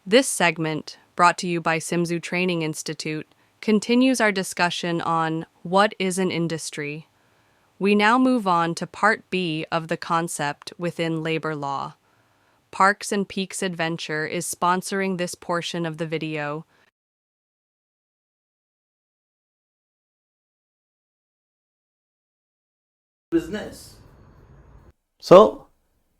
This segment, brought to you by Simzuu Training Institute, continues our discussion on what is an industry. We now move on to Part B of the concept within labor law. Parks and Peaks Adventure is sponsoring this portion of the video. Business. So,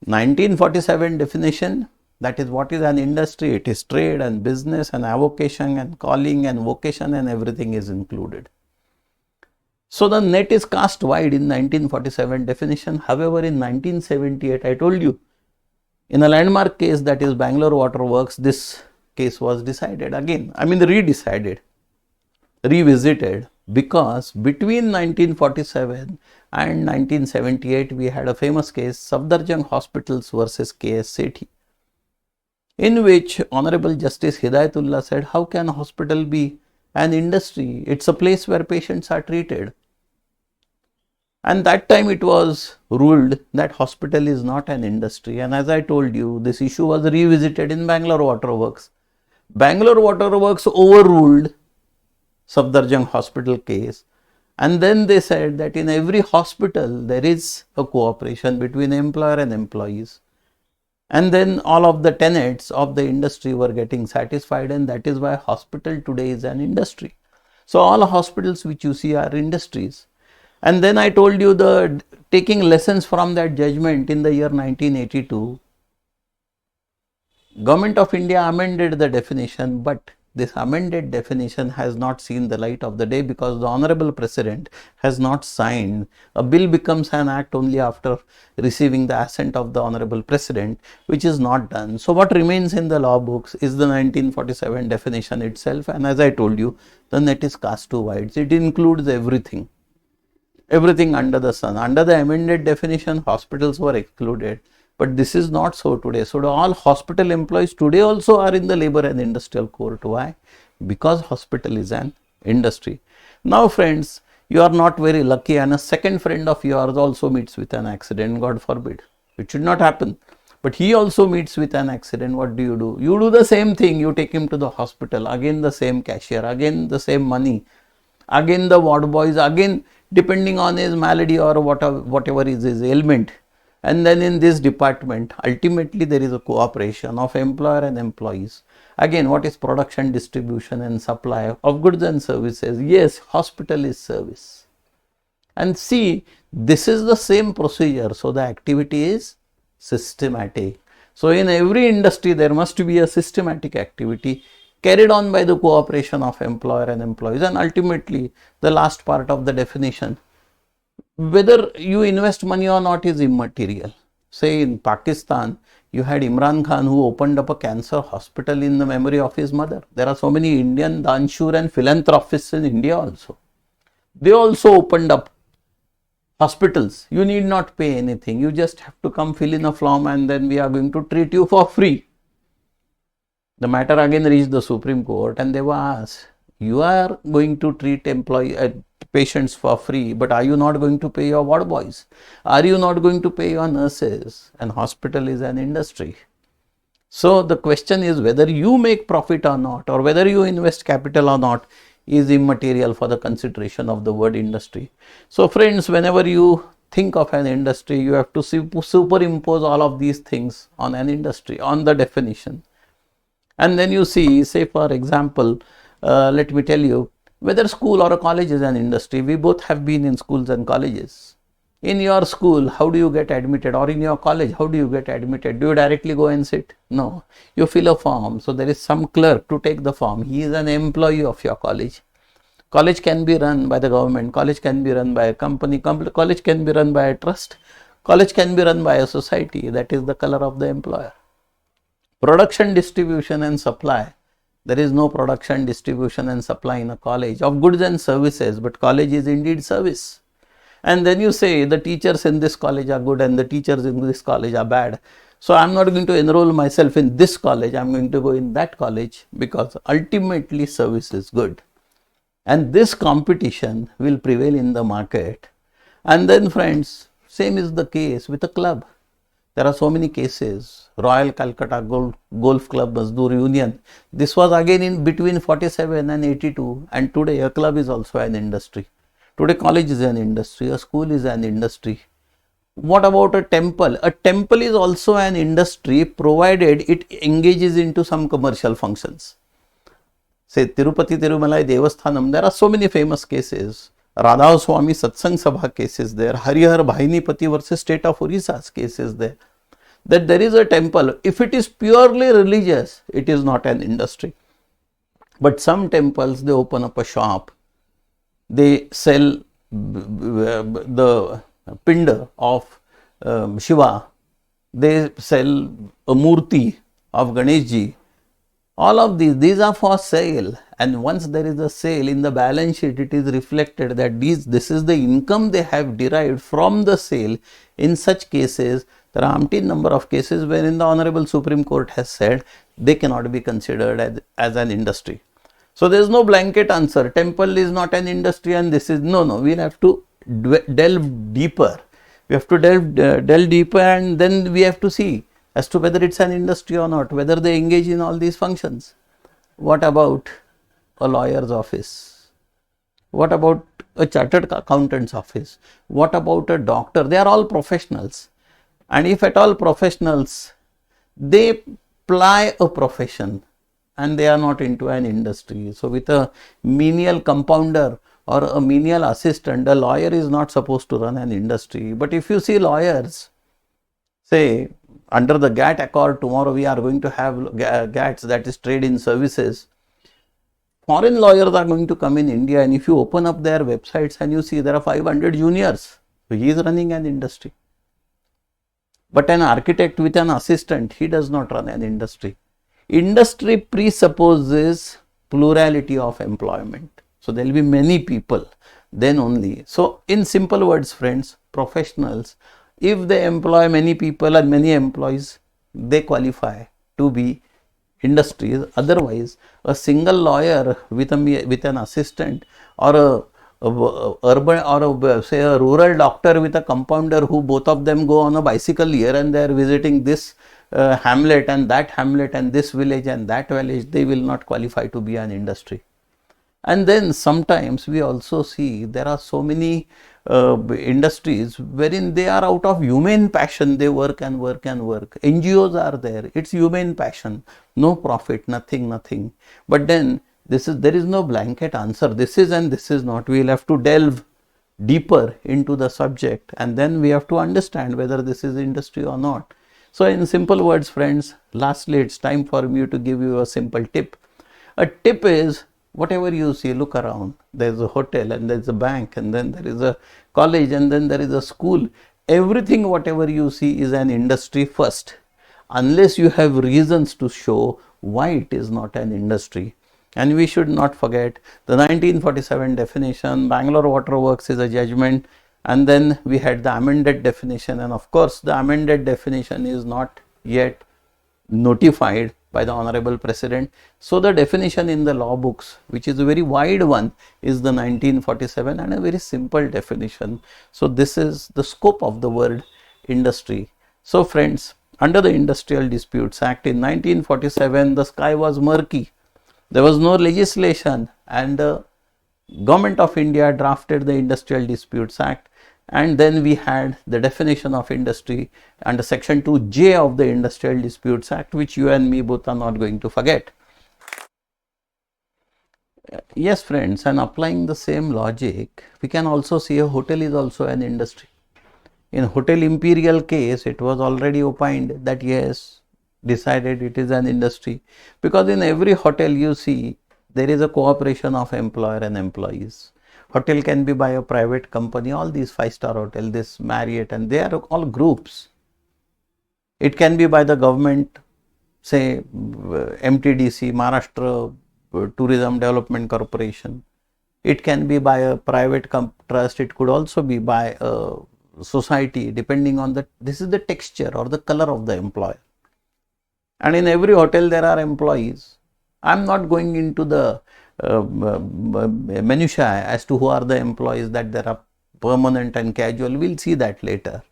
1947 definition, that is what is an industry. It is trade and business and avocation and calling and vocation and everything is included. So, the net is cast wide in 1947 definition. However, in 1978, I told you, in a landmark case, that is Bangalore Water Works, this case was decided again. Redecided, revisited, because between 1947 and 1978 we had a famous case, Safdarjung Hospitals versus KS Sethi, in which Honorable Justice Hidayatullah said, how can a hospital be an industry? It's a place where patients are treated. And that time it was ruled that hospital is not an industry. And as I told you, this issue was revisited in Bangalore Water Works. Bangalore Water Works overruled Safdarjung Hospital case, and then they said that in every hospital there is a cooperation between employer and employees, and then all of the tenets of the industry were getting satisfied, and that is why hospital today is an industry. So all hospitals which you see are industries. And then I told you, the taking lessons from that judgment, in the year 1982, Government of India amended the definition, but this amended definition has not seen the light of the day because the Honorable President has not signed. A bill becomes an act only after receiving the assent of the Honorable President, which is not done. So what remains in the law books is the 1947 definition itself, and as I told you, the net is cast too wide. It includes everything under the sun. Under the amended definition, hospitals were excluded. But this is not so today. So all hospital employees today also are in the labor and industrial court. Why? Because hospital is an industry. Now friends, you are not very lucky and a second friend of yours also meets with an accident, God forbid. It should not happen. But he also meets with an accident. What do? You do the same thing. You take him to the hospital. Again the same cashier. Again the same money. Again the ward boys. Again, depending on his malady or whatever is his ailment. And then in this department, ultimately there is a cooperation of employer and employees. Again, what is production, distribution and supply of goods and services? Yes, hospital is service. And see, this is the same procedure. So the activity is systematic. So in every industry, there must be a systematic activity carried on by the cooperation of employer and employees. And ultimately, the last part of the definition, whether you invest money or not is immaterial. Say in Pakistan, you had Imran Khan who opened up a cancer hospital in the memory of his mother. There are so many Indian danshur and philanthropists in India also. They also opened up hospitals. You need not pay anything. You just have to come fill in a form and then we are going to treat you for free. The matter again reached the Supreme Court and they were asked, you are going to treat patients for free, but are you not going to pay your ward boys? Are you not going to pay your nurses? And hospital is an industry. So the question is whether you make profit or not, or whether you invest capital or not, is immaterial for the consideration of the word industry. So friends, whenever you think of an industry, you have to superimpose all of these things on an industry, on the definition. And then you see, say for example, let me tell you, whether school or a college is an industry. We both have been in schools and colleges. In your school, how do you get admitted? Or in your college, how do you get admitted? Do you directly go and sit? No. You fill a form. So there is some clerk to take the form. He is an employee of your college. College can be run by the government. College can be run by a company. College can be run by a trust. College can be run by a society. That is the color of the employer. Production, distribution and supply. There is no production, distribution and supply in a college of goods and services, but college is indeed service. And then you say the teachers in this college are good and the teachers in this college are bad. So I am not going to enroll myself in this college, I am going to go in that college, because ultimately service is good. And this competition will prevail in the market. And then friends, same is the case with a club. There are so many cases. Royal Calcutta Golf Club Mazdoor Union. This was again in between 47 and 82, and today a club is also an industry. Today college is an industry, a school is an industry. What about a temple? A temple is also an industry provided it engages into some commercial functions. Say Tirupati Tirumalai Devasthanam, there are so many famous cases. Radha Swami Satsang Sabha cases there. Harihar Bhainipati versus State of Orissa's cases there. That there is a temple. If it is purely religious, it is not an industry. But some temples, they open up a shop. They sell the pinda of Shiva. They sell a murti of Ganeshji. All of these are for sale, and once there is a sale, in the balance sheet it is reflected that this is the income they have derived from the sale. In such cases, there are umpteen number of cases wherein the Honorable Supreme Court has said they cannot be considered as an industry. So there is no blanket answer. Temple is not an industry and this is no. We'll have to delve deeper. We have to delve deeper, and then we have to see as to whether it's an industry or not, whether they engage in all these functions. What about a lawyer's office? What about a chartered accountant's office? What about a doctor? They are all professionals. And if at all professionals, they ply a profession and they are not into an industry. So with a menial compounder or a menial assistant, a lawyer is not supposed to run an industry. But if you see lawyers, say under the GATT Accord, tomorrow we are going to have GATS, that is trade in services. Foreign lawyers are going to come in India, and if you open up their websites and you see there are 500 juniors, so he is running an industry. But an architect with an assistant, he does not run an industry. Industry presupposes plurality of employment. So there will be many people, then only. So in simple words, friends, professionals, if they employ many people and many employees, they qualify to be industries. Otherwise, a single lawyer with an assistant, or a urban, or say a rural doctor with a compounder, who both of them go on a bicycle here and there visiting this hamlet and that hamlet and this village and that village, they will not qualify to be an industry. And then sometimes we also see there are so many industries wherein they are out of humane passion, they work and work and work. NGOs are there, it's humane passion, no profit, nothing. But then there is no blanket answer, this is and this is not. We will have to delve deeper into the subject, and then we have to understand whether this is industry or not. So in simple words, friends, lastly, it's time for me to give you a simple tip. A tip is, whatever you see, look around. There's a hotel and there's a bank and then there is a college and then there is a school. Everything, whatever you see, is an industry first, unless you have reasons to show why it is not an industry. And we should not forget the 1947 definition, Bangalore Water Works is a judgment, and then we had the amended definition, and of course the amended definition is not yet notified by the Honorable President. So the definition in the law books, which is a very wide one, is the 1947 and a very simple definition. So this is the scope of the word industry. So friends, under the Industrial Disputes Act in 1947, the sky was murky. There was no legislation, and the Government of India drafted the Industrial Disputes Act, and then we had the definition of industry under section 2J of the Industrial Disputes Act, which you and me both are not going to forget. Yes friends, and applying the same logic, we can also see a hotel is also an industry. In Hotel Imperial case, it was already opined that yes, decided it is an industry, because in every hotel you see there is a cooperation of employer and employees. Hotel can be by a private company, all these 5-star hotel, this Marriott, and they are all groups. It can be by the government, say MTDC, Maharashtra Tourism Development Corporation. It can be by a private trust, it could also be by a society, depending on this is the texture or the color of the employer. And in every hotel there are employees. I am not going into the minutiae as to who are the employees, that there are permanent and casual, we will see that later.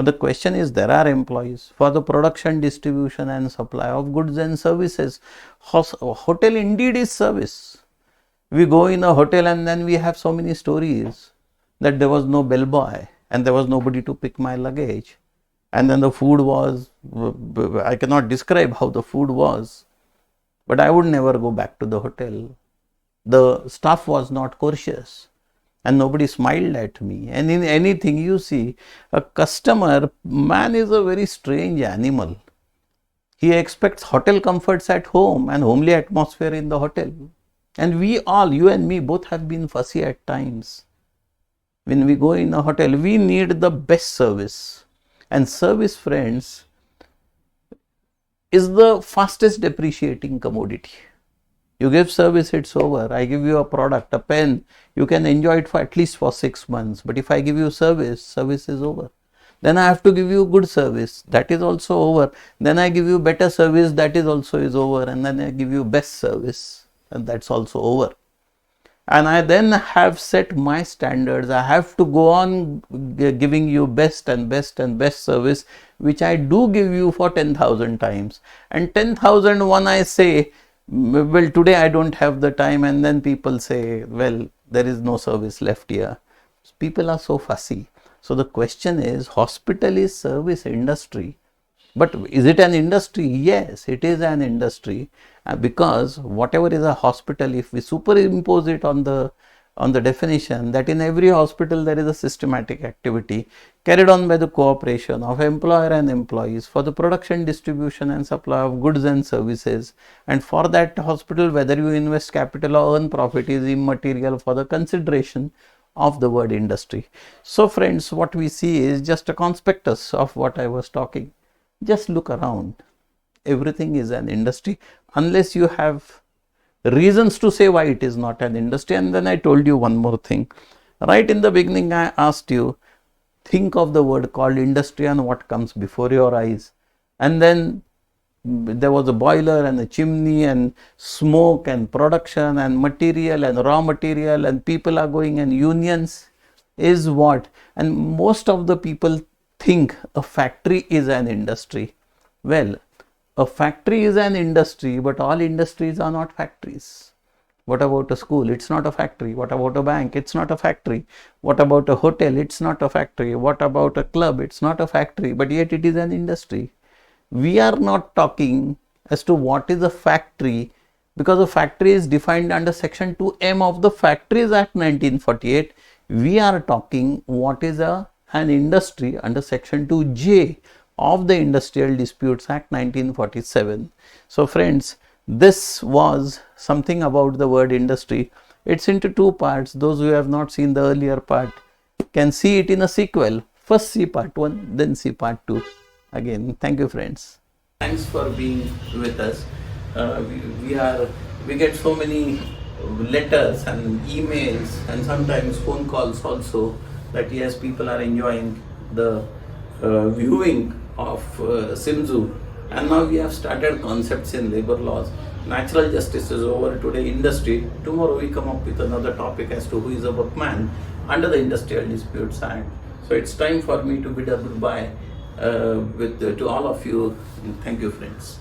But the question is, there are employees for the production, distribution and supply of goods and services. Hotel indeed is service. We go in a hotel and then we have so many stories that there was no bellboy and there was nobody to pick my luggage. And then the food was, I cannot describe how the food was, but I would never go back to the hotel. The staff was not courteous and nobody smiled at me. And in anything you see, a customer, man is a very strange animal. He expects hotel comforts at home and homely atmosphere in the hotel. And we all, you and me, both have been fussy at times. When we go in a hotel, we need the best service. And service, friends, is the fastest depreciating commodity. You give service, it's over. I give you a product, a pen, you can enjoy it for at least for 6 months. But if I give you service, service is over. Then I have to give you good service, that is also over. Then I give you better service, that is also is over. And then I give you best service, and that's also over. And I then have set my standards. I have to go on giving you best and best and best service, which I do give you for 10,000 times. And 10,001 I say, well, today I don't have the time, and then people say, well, there is no service left here. People are so fussy. So the question is, hospital is service industry. But is it an industry? Yes, it is an industry, because whatever is a hospital, if we superimpose it on the definition, that in every hospital there is a systematic activity carried on by the cooperation of employer and employees for the production, distribution and supply of goods and services, and for that hospital, whether you invest capital or earn profit is immaterial for the consideration of the word industry. So friends, what we see is just a conspectus of what I was talking. Just look around. Everything is an industry, unless you have reasons to say why it is not an industry. And then I told you one more thing. Right in the beginning, I asked you, think of the word called industry and what comes before your eyes. And then there was a boiler and a chimney and smoke and production and material and raw material, and people are going, and unions is what? And most of the people think a factory is an industry. Well, a factory is an industry, but all industries are not factories. What about a school? It's not a factory. What about a bank? It's not a factory. What about a hotel? It's not a factory. What about a club? It's not a factory, but yet it is an industry. We are not talking as to what is a factory, because a factory is defined under section 2M of the Factories Act 1948. We are talking what is an industry under section 2J of the Industrial Disputes Act 1947. So friends, this was something about the word industry. It's into two parts. Those who have not seen the earlier part can see it in a sequel. First see part 1, then see part 2. Again, thank you friends. Thanks for being with us. We get so many letters and emails and sometimes phone calls also, that yes, people are enjoying the viewing of Simzuu, and now we have started concepts in labor laws. Natural justice is over today, industry. Tomorrow we come up with another topic as to who is a workman under the Industrial Disputes Act. So it's time for me to bid a goodbye to all of you. Thank you friends.